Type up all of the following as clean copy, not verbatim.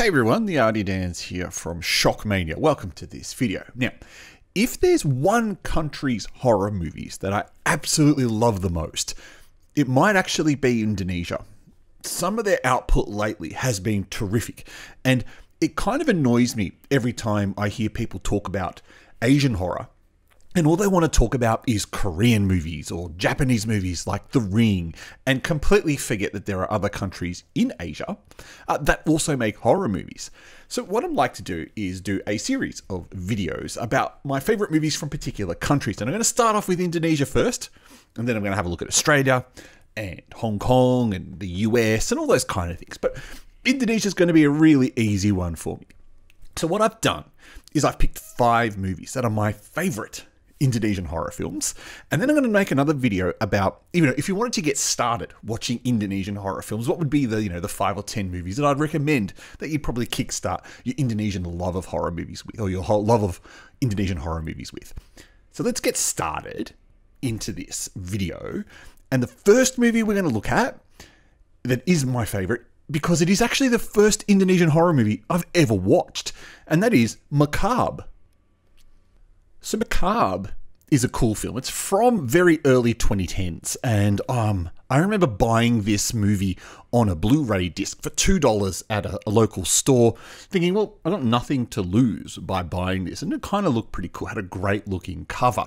Hey everyone, the Artie Dans here from Shockmania. Welcome to this video. Now, if there's one country's horror movies that I absolutely love the most, it might actually be Indonesia. Some of their output lately has been terrific, and it kind of annoys me every time I hear people talk about Asian horror, and all they want to talk about is Korean movies or Japanese movies like The Ring, and completely forget that there are other countries in Asia that also make horror movies. So what I'd like to do is do a series of videos about my favorite movies from particular countries. And I'm going to start off with Indonesia first, and then I'm going to have a look at Australia and Hong Kong and the US and all those kind of things. But Indonesia is going to be a really easy one for me. So what I've done is I've picked 5 movies that are my favorite Indonesian horror films, and then I'm going to make another video about, if you wanted to get started watching Indonesian horror films, what would be the 5 or 10 movies that I'd recommend that you'd probably kickstart your Indonesian love of horror movies with, or your love of Indonesian horror movies with. So let's get started into this video, and the first movie we're going to look at that is my favorite, because it is actually the first Indonesian horror movie I've ever watched, and that is Macabre. So Macabre is a cool film. It's from very early 2010s, and I remember buying this movie on a Blu-ray disc for $2 at a local store, thinking, well, I got nothing to lose by buying this, and it kind of looked pretty cool. It had a great looking cover.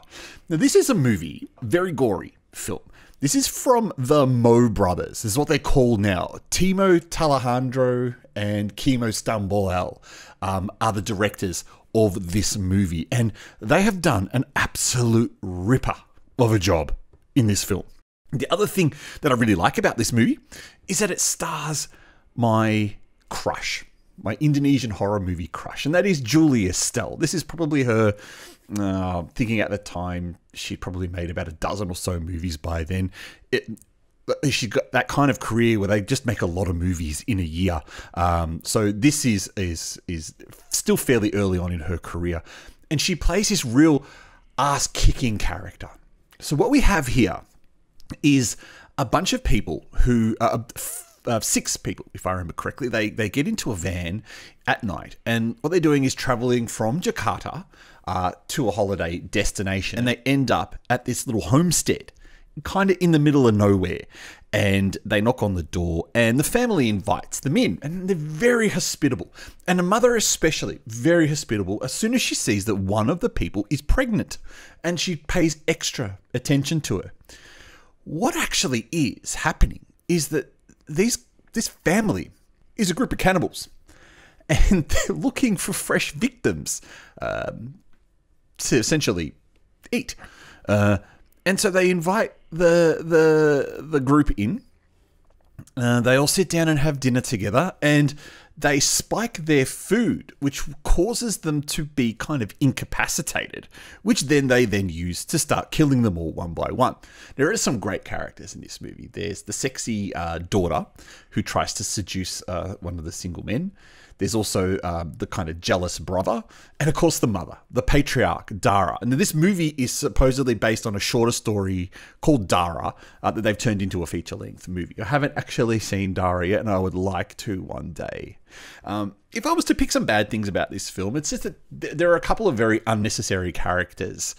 Now, this is a movie, very gory film. This is from the Mo brothers, is what they're called now. Timo Tlahandro and Kimo Stambolel are the directors of this movie, and they have done an absolute ripper of a job in this film. The other thing that I really like about this movie is that it stars my crush, my Indonesian horror movie crush, and that is Julia Estelle. This is probably her, thinking at the time, she'd probably made about a dozen or so movies by then. She's got that kind of career where they just make a lot of movies in a year. So this is still fairly early on in her career, and she plays this real ass-kicking character. So what we have here is a bunch of people who 6 people, if I remember correctly. They get into a van at night, and what they're doing is traveling from Jakarta to a holiday destination, and they end up at this little homestead kind of in the middle of nowhere, and they knock on the door, and the family invites them in, and they're very hospitable, and the mother especially very hospitable as soon as she sees that one of the people is pregnant, and she pays extra attention to her. What actually is happening is that this family is a group of cannibals, and they're looking for fresh victims to essentially eat. And so they invite the group in. They all sit down and have dinner together, and they spike their food, which causes them to be kind of incapacitated, which they use to start killing them all one by one. There are some great characters in this movie. There's the sexy daughter who tries to seduce one of the single men. There's also the kind of jealous brother, and of course the mother, the patriarch, Dara. And this movie is supposedly based on a shorter story called Dara that they've turned into a feature-length movie. I haven't actually seen Dara yet, and I would like to one day. If I was to pick some bad things about this film, it's just that there are a couple of very unnecessary characters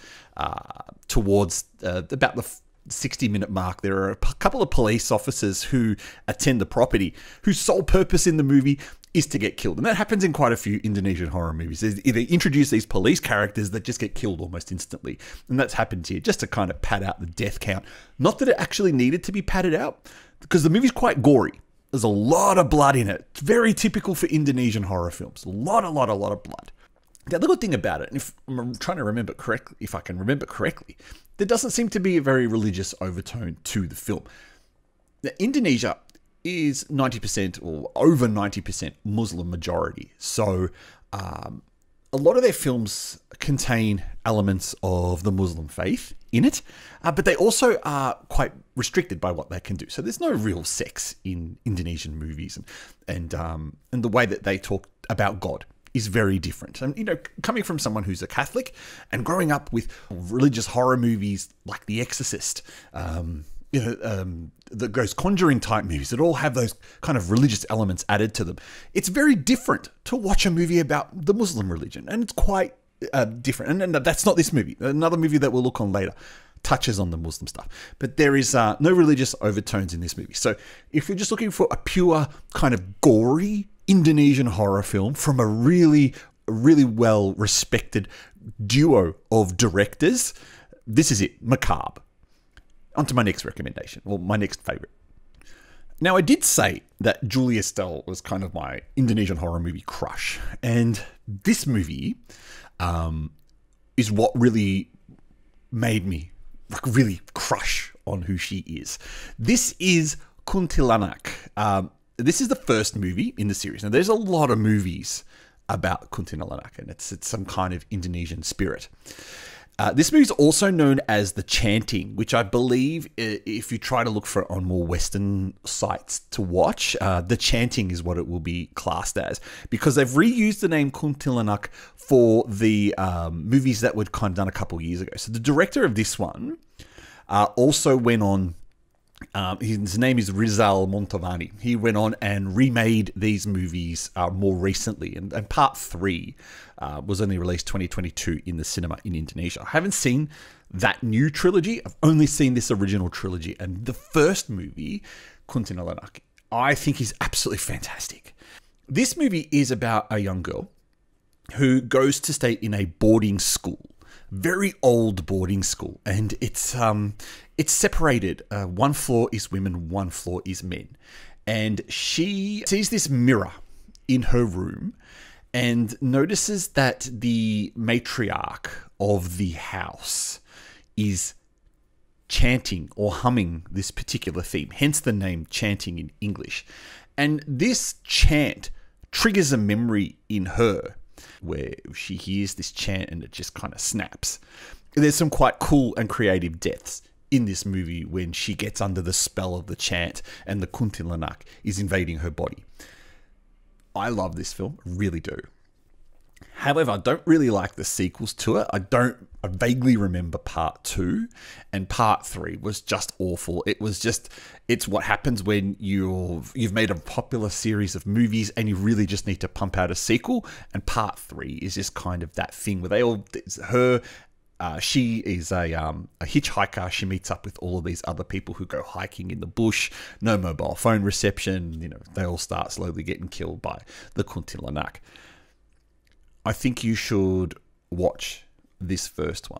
towards about the 60-minute mark. There are a couple of police officers who attend the property whose sole purpose in the movie is to get killed. And that happens in quite a few Indonesian horror movies. They introduce these police characters that just get killed almost instantly. And that's happened here, just to kind of pad out the death count. Not that it actually needed to be padded out, because the movie's quite gory. There's a lot of blood in it. It's very typical for Indonesian horror films. A lot of blood. The other good thing about it, and if I'm trying to remember correctly, if I can remember correctly, there doesn't seem to be a very religious overtone to the film. Now, Indonesia is 90% or over 90% Muslim majority. So a lot of their films contain elements of the Muslim faith in it, but they also are quite restricted by what they can do. So there's no real sex in Indonesian movies, and the way that they talk about God is very different. And, coming from someone who's a Catholic and growing up with religious horror movies like The Exorcist, those conjuring type movies that all have those kind of religious elements added to them. It's very different to watch a movie about the Muslim religion, and it's quite different. And that's not this movie. Another movie that we'll look on later touches on the Muslim stuff, but there is no religious overtones in this movie. So if you're just looking for a pure kind of gory Indonesian horror film from a really well respected duo of directors, this is it, Macabre. On to my next recommendation, or my next favorite. Now, I did say that Julia Estelle was kind of my Indonesian horror movie crush, and this movie is what really made me really crush on who she is. This is Kuntilanak. This is the first movie in the series. Now, there's a lot of movies about Kuntilanak, and it's some kind of Indonesian spirit. This movie is also known as The Chanting, which I believe, if you try to look for it on more Western sites to watch, The Chanting is what it will be classed as, because they've reused the name Kuntilanak for the movies that were kind of done a couple years ago. So the director of this one also went on. His name is Rizal Montovani. He went on and remade these movies more recently, and part 3 was only released 2022 in the cinema in Indonesia. I haven't seen that new trilogy. I've only seen this original trilogy, and the first movie, Kuntilanak, I think is absolutely fantastic. This movie is about a young girl who goes to stay in a boarding school. Very old boarding school, and it's separated. One floor is women, one floor is men, and she sees this mirror in her room and notices that the matriarch of the house is chanting or humming this particular theme, hence the name Chanting in English. And this chant triggers a memory in her where she hears this chant and it just kind of snaps. There's some quite cool and creative deaths in this movie when she gets under the spell of the chant and the Kuntilanak is invading her body. I love this film, really do. However, I don't really like the sequels to it. I vaguely remember part 2, and part 3 was just awful. It's what happens when you've made a popular series of movies and you really just need to pump out a sequel. And part 3 is just kind of that thing where she is a hitchhiker. She meets up with all of these other people who go hiking in the bush. No mobile phone reception. They all start slowly getting killed by the Kuntilanak. I think you should watch this first one.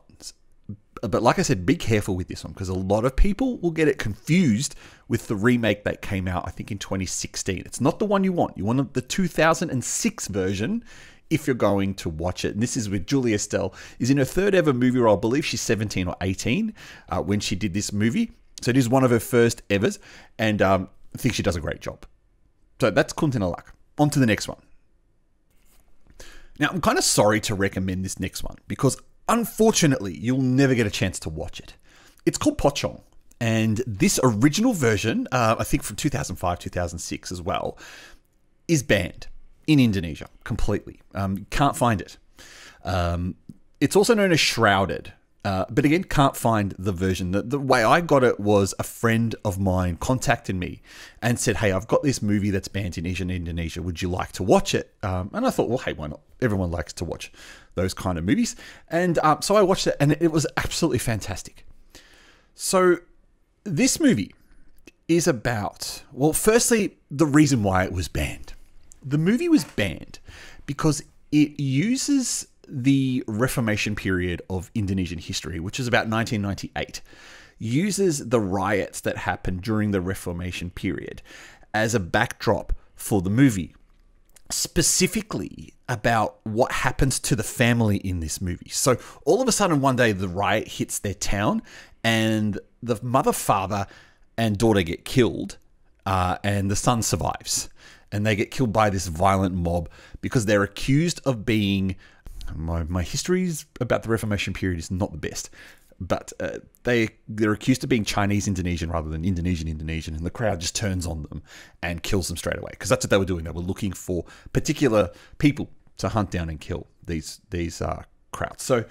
But like I said, be careful with this one, because a lot of people will get it confused with the remake that came out, I think, in 2016. It's not the one you want. You want the 2006 version if you're going to watch it. And this is with Julia Estelle. Is in her 3rd ever movie role. I believe she's 17 or 18 when she did this movie. So it is one of her first evers, and I think she does a great job. So that's Kuntilanak. On to the next one. Now, I'm kind of sorry to recommend this next one, because unfortunately, you'll never get a chance to watch it. It's called Pocong, and this original version, I think from 2005, 2006 as well, is banned in Indonesia completely. You can't find it. It's also known as Shrouded, but again, can't find the version. The way I got it was a friend of mine contacted me and said, "Hey, I've got this movie that's banned in Indonesia. Would you like to watch it?" And I thought, well, hey, why not? Everyone likes to watch those kind of movies. And so I watched it, and it was absolutely fantastic. So this movie is about, well, firstly, the reason why it was banned. The movie was banned because it uses the Reformation period of Indonesian history, which is about 1998, uses the riots that happened during the Reformation period as a backdrop for the movie. Specifically about what happens to the family in this movie. So all of a sudden one day the riot hits their town and the mother, father and daughter get killed, and the son survives. And they get killed by this violent mob because they're accused of being... My histories about the Reformation period is not the best, but they're accused of being Chinese Indonesian rather than Indonesian Indonesian, and the crowd just turns on them and kills them straight away, because that's what they were doing. They were looking for particular people to hunt down and kill these crowds. So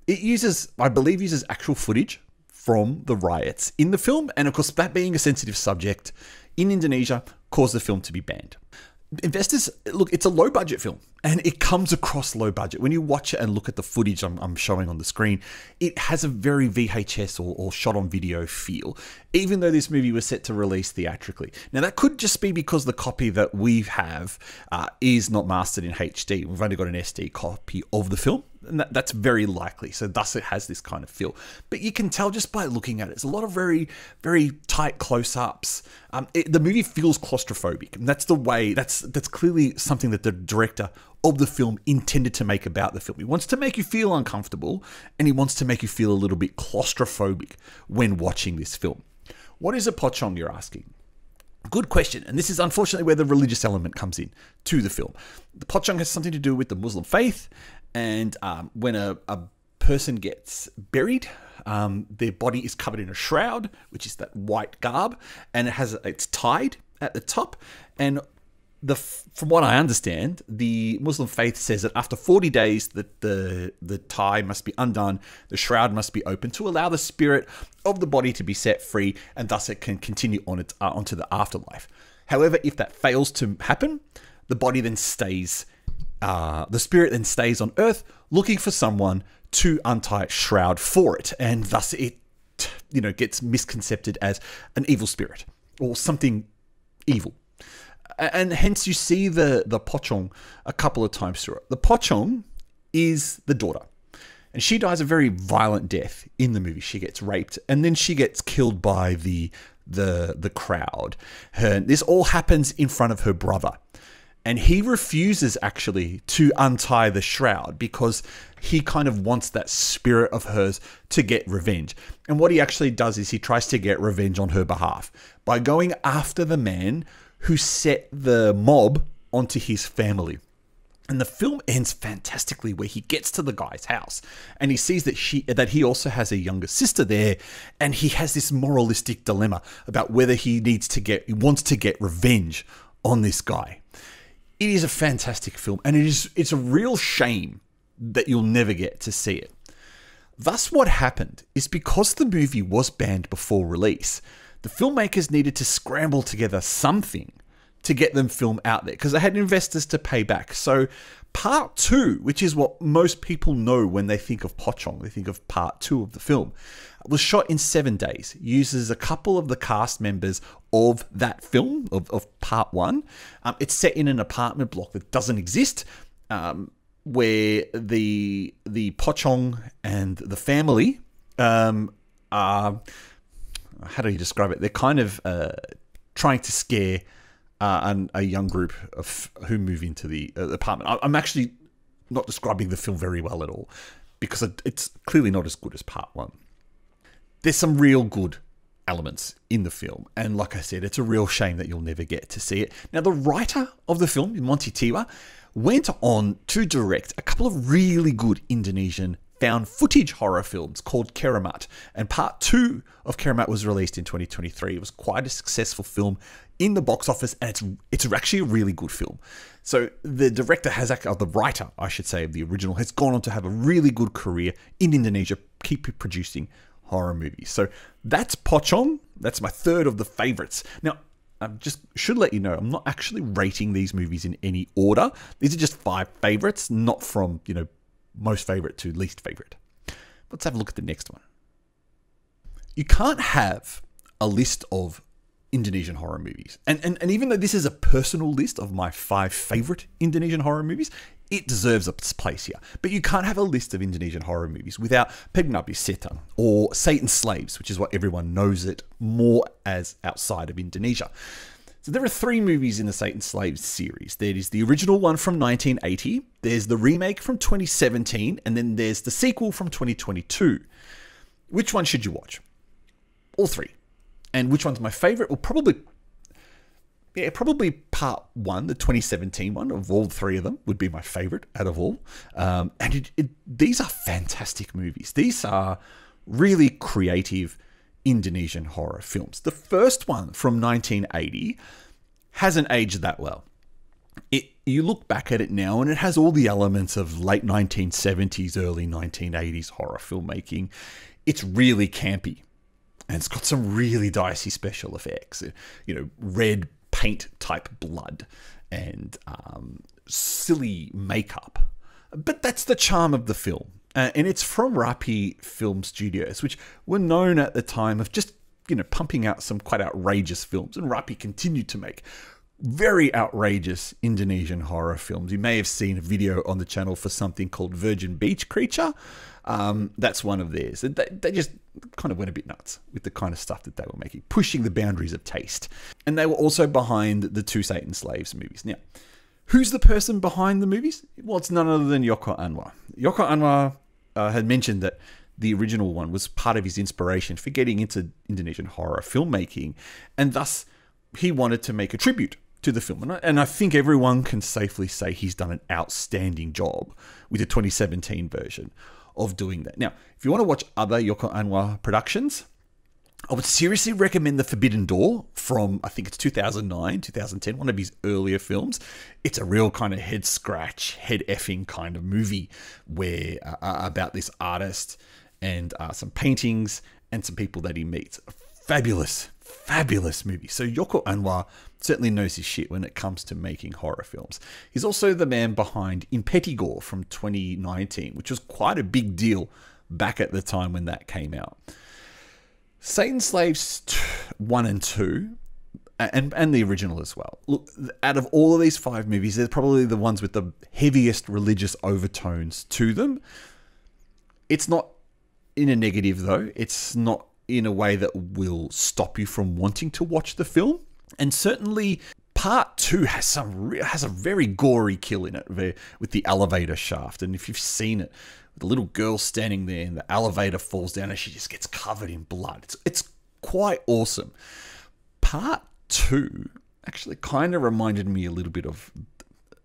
it uses, I believe, actual footage from the riots in the film. And of course, that being a sensitive subject in Indonesia caused the film to be banned. Investors, look, it's a low budget film and it comes across low budget. When you watch it and look at the footage I'm showing on the screen, it has a very VHS or shot on video feel, even though this movie was set to release theatrically. Now, that could just be because the copy that we have is not mastered in HD. We've only got an SD copy of the film. And that's very likely. So thus it has this kind of feel. But you can tell just by looking at it. It's a lot of very, very tight close-ups. The movie feels claustrophobic. And that's the way, that's clearly something that the director of the film intended to make about the film. He wants to make you feel uncomfortable and he wants to make you feel a little bit claustrophobic when watching this film. What is a pocong, you're asking? Good question. And this is unfortunately where the religious element comes in to the film. The pocong has something to do with the Muslim faith. And when a person gets buried, their body is covered in a shroud, which is that white garb, and it's tied at the top. And from what I understand, the Muslim faith says that after 40 days, that the tie must be undone, the shroud must be opened to allow the spirit of the body to be set free, and thus it can continue on onto the afterlife. However, if that fails to happen, the body then stays. The spirit then stays on Earth looking for someone to untie its shroud for it, and thus it, gets misconcepted as an evil spirit or something evil. And hence you see the pocong a couple of times through it. The pocong is the daughter, and she dies a very violent death in the movie. She gets raped, and then she gets killed by the crowd. This all happens in front of her brother. And he refuses actually to untie the shroud because he kind of wants that spirit of hers to get revenge. And what he actually does is he tries to get revenge on her behalf by going after the man who set the mob onto his family. And the film ends fantastically where he gets to the guy's house and he sees that he also has a younger sister there, and he has this moralistic dilemma about whether he wants to get revenge on this guy. It is a fantastic film, and it's a real shame that you'll never get to see it. Thus, what happened is because the movie was banned before release, the filmmakers needed to scramble together something to get them film out there because they had investors to pay back. So part 2, which is what most people know when they think of Pocong, they think of part 2 of the film, was shot in 7 days, uses a couple of the cast members of that film, of part 1. It's set in an apartment block that doesn't exist, where the Pocong and the family are, how do you describe it? They're kind of trying to scare a young group who move into the apartment. I'm actually not describing the film very well at all because it's clearly not as good as part 1. There's some real good elements in the film, and like I said, it's a real shame that you'll never get to see it. Now, the writer of the film, Monty Tiwa, went on to direct a couple of really good Indonesian found footage horror films called Keramat, and part 2 of Keramat was released in 2023. It was quite a successful film in the box office, and it's actually a really good film. So the director the writer, I should say, of the original has gone on to have a really good career in Indonesia, keep producing horror movies. So that's Pocong. That's my third of the favorites. Now, I just should let you know, I'm not actually rating these movies in any order. These are just 5 favorites, not from, most favorite to least favorite. Let's have a look at the next one. You can't have a list of Indonesian horror movies. And even though this is a personal list of my 5 favorite Indonesian horror movies, it deserves its place here. But you can't have a list of Indonesian horror movies without Pengabdi Setan or Satan's Slaves, which is what everyone knows it more as outside of Indonesia. So there are 3 movies in the Satan's Slaves series. There is the original one from 1980, there's the remake from 2017, and then there's the sequel from 2022. Which one should you watch? All 3. And which one's my favorite? Well, probably part 1, the 2017 one of all 3 of them would be my favorite out of all. And these are fantastic movies. These are really creative Indonesian horror films. The first one from 1980 hasn't aged that well. You look back at it now and it has all the elements of late 1970s, early 1980s horror filmmaking. It's really campy. And it's got some really dicey special effects, red paint type blood and silly makeup. But that's the charm of the film. And it's from Rapi Film Studios, which were known at the time of just, pumping out some quite outrageous films. And Rapi continued to make very outrageous Indonesian horror films. You may have seen a video on the channel for something called Virgin Beach Creature. That's one of theirs. They just kind of went a bit nuts with the kind of stuff that they were making, pushing the boundaries of taste. And they were also behind the two Satan Slaves movies. Now, who's the person behind the movies? Well, it's none other than Joko Anwar. Joko Anwar had mentioned that the original one was part of his inspiration for getting into Indonesian horror filmmaking, and thus he wanted to make a tribute to the film. And I think everyone can safely say he's done an outstanding job with the 2017 version of doing that. Now, if you want to watch other Joko Anwar productions, I would seriously recommend The Forbidden Door from, I think it's 2009, 2010, one of his earlier films. It's a real kind of head scratch, head effing kind of movie where about this artist and some paintings and some people that he meets. A fabulous, fabulous movie. So Joko Anwar certainly knows his shit when it comes to making horror films. He's also the man behind Impetigore from 2019, which was quite a big deal back at the time when that came out. Satan Slaves 1 and 2, and the original as well. Look, out of all of these 5 movies, they're probably the ones with the heaviest religious overtones to them. It's not in a negative, though. It's not in a way that will stop you from wanting to watch the film. And certainly, part 2 has a very gory kill in it with the elevator shaft. And if you've seen it, the little girl standing there and the elevator falls down and she just gets covered in blood. It's quite awesome. Part 2 actually kind of reminded me a little bit of,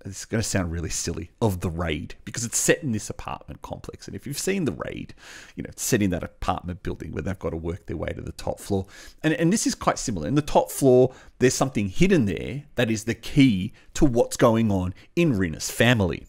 it's going to sound really silly, of The Raid, because it's set in this apartment complex. And if you've seen The Raid, it's set in that apartment building where they've got to work their way to the top floor. And this is quite similar. In the top floor, there's something hidden there that is the key to what's going on in Rina's family.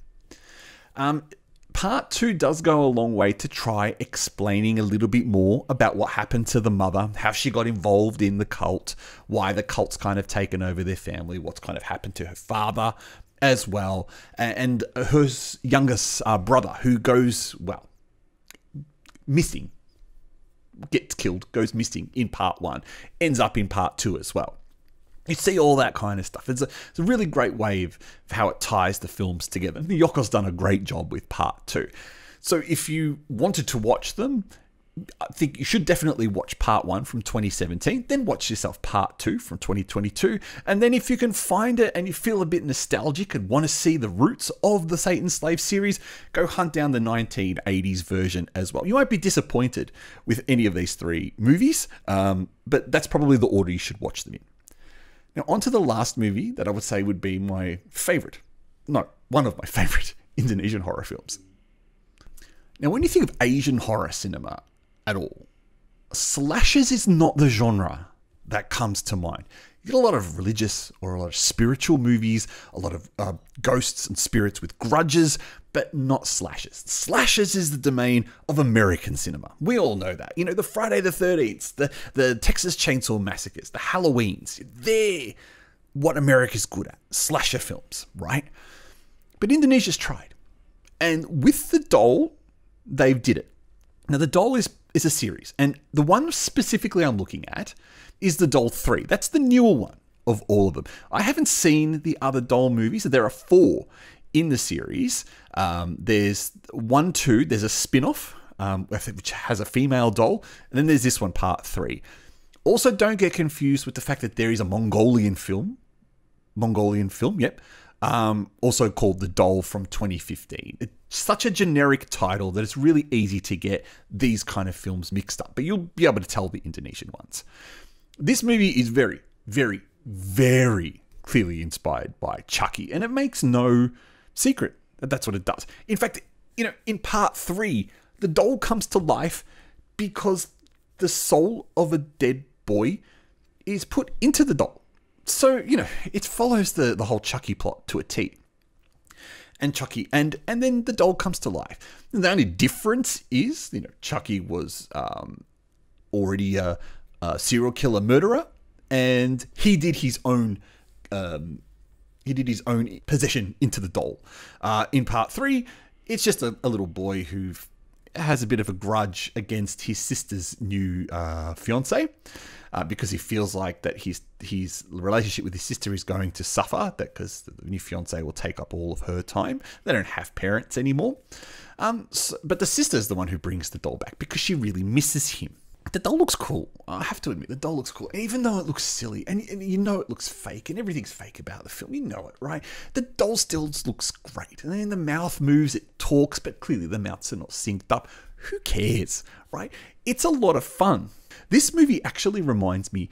Part 2 does go a long way to try explaining a little bit more about what happened to the mother, how she got involved in the cult, why the cult's kind of taken over their family, what's kind of happened to her father as well, and her youngest brother who goes, missing, gets killed, goes missing in part 1, ends up in part 2 as well. You see all that kind of stuff. It's a really great way of how it ties the films together. Yoko's done a great job with part 2. So if you wanted to watch them, I think you should definitely watch part 1 from 2017, then watch yourself part 2 from 2022. And then if you can find it and you feel a bit nostalgic and want to see the roots of the Satan Slave series, go hunt down the 1980s version as well. You won't be disappointed with any of these 3 movies, but that's probably the order you should watch them in. Now, on to the last movie that I would say would be my favorite. No, one of my favorite Indonesian horror films. Now, when you think of Asian horror cinema at all, slashers is not the genre that comes to mind. You get a lot of religious or a lot of spiritual movies, a lot of ghosts and spirits with grudges, but not slashers. Slashers is the domain of American cinema. We all know that. The Friday the 13th, the Texas Chainsaw Massacres, the Halloweens. They're what America's good at. Slasher films, right? But Indonesia's tried. And with The Doll, they did it. Now, The Doll is a series. And the one specifically I'm looking at is The Doll 3. That's the newer one of all of them. I haven't seen the other Doll movies. There are 4 in the series. There's 1, 2, there's a spin-off, which has a female doll, and then there's this one, part 3. Also, don't get confused with the fact that there is a Mongolian film, yep, also called The Doll from 2015. It's such a generic title that it's really easy to get these kind of films mixed up, but you'll be able to tell the Indonesian ones. This movie is very, very, very clearly inspired by Chucky, and it makes no secret that that's what it does. In fact, in part 3, the doll comes to life because the soul of a dead boy is put into the doll. So, it follows the whole Chucky plot to a T. And Chucky, and then the doll comes to life. And the only difference is, Chucky was already a serial killer murderer, and he did his own possession into the doll. In part 3, it's just a little boy who has a bit of a grudge against his sister's new fiance, because he feels like that his relationship with his sister is going to suffer, because the new fiance will take up all of her time. They don't have parents anymore. But the sister's the one who brings the doll back because she really misses him. The doll looks cool. I have to admit, the doll looks cool. And even though it looks silly, and you know it looks fake, and everything's fake about the film, you know it, right? The doll still looks great. And then the mouth moves, it talks, but clearly the mouths are not synced up. Who cares, right? It's a lot of fun. This movie actually reminds me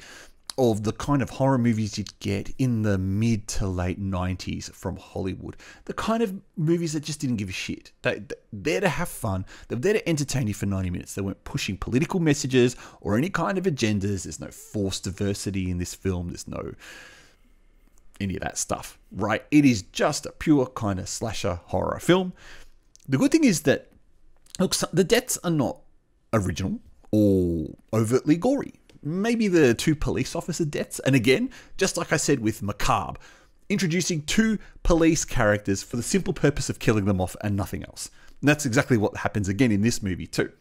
of the kind of horror movies you'd get in the mid to late 90s from Hollywood. The kind of movies that just didn't give a shit. They're there to have fun. They're there to entertain you for 90 minutes. They weren't pushing political messages or any kind of agendas. There's no forced diversity in this film. There's no any of that stuff, right? It is just a pure kind of slasher horror film. The good thing is that, look, the deaths are not original or overtly gory. Maybe the 2 police officer deaths. And again, just like I said with Macabre, introducing 2 police characters for the simple purpose of killing them off and nothing else. And that's exactly what happens again in this movie too.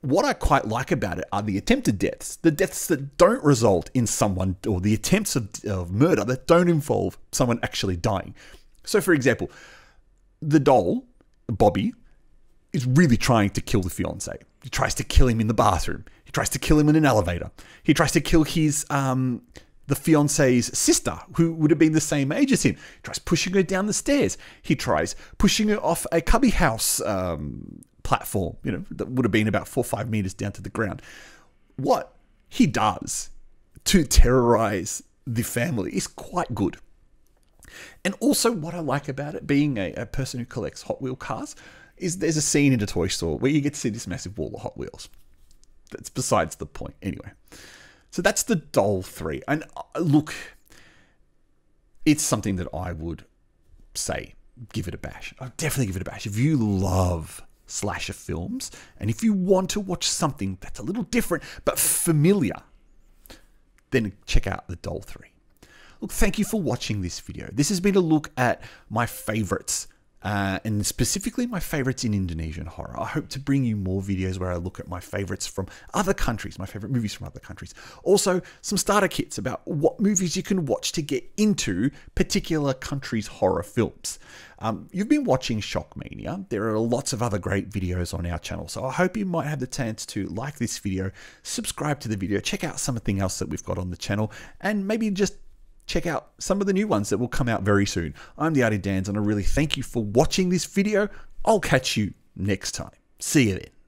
What I quite like about it are the attempted deaths. The deaths that don't result in someone, or the attempts of murder that don't involve someone actually dying. So for example, the doll, Bobby, is really trying to kill the fiance. He tries to kill him in the bathroom. He tries to kill him in an elevator. He tries to kill his the fiance's sister, who would have been the same age as him. He tries pushing her down the stairs. He tries pushing her off a cubby house platform, that would have been about 4 or 5 meters down to the ground. What he does to terrorize the family is quite good. And also what I like about it, being a person who collects Hot Wheel cars, is there's a scene in a toy store where you get to see this massive wall of Hot Wheels. That's besides the point. Anyway, so that's the Doll 3. And look, it's something that I would say, give it a bash. I'd definitely give it a bash. If you love slasher films, and if you want to watch something that's a little different but familiar, then check out the Doll 3. Look, thank you for watching this video. This has been a look at my favorites, and specifically my favorites in Indonesian horror. I hope to bring you more videos where I look at my favorites from other countries, my favorite movies from other countries. Also, some starter kits about what movies you can watch to get into particular countries' horror films. You've been watching Shockmania. There are lots of other great videos on our channel, so I hope you might have the chance to like this video, subscribe to the video, check out something else that we've got on the channel, and maybe just check out some of the new ones that will come out very soon. I'm the Artie Dans, and I really thank you for watching this video. I'll catch you next time. See you then.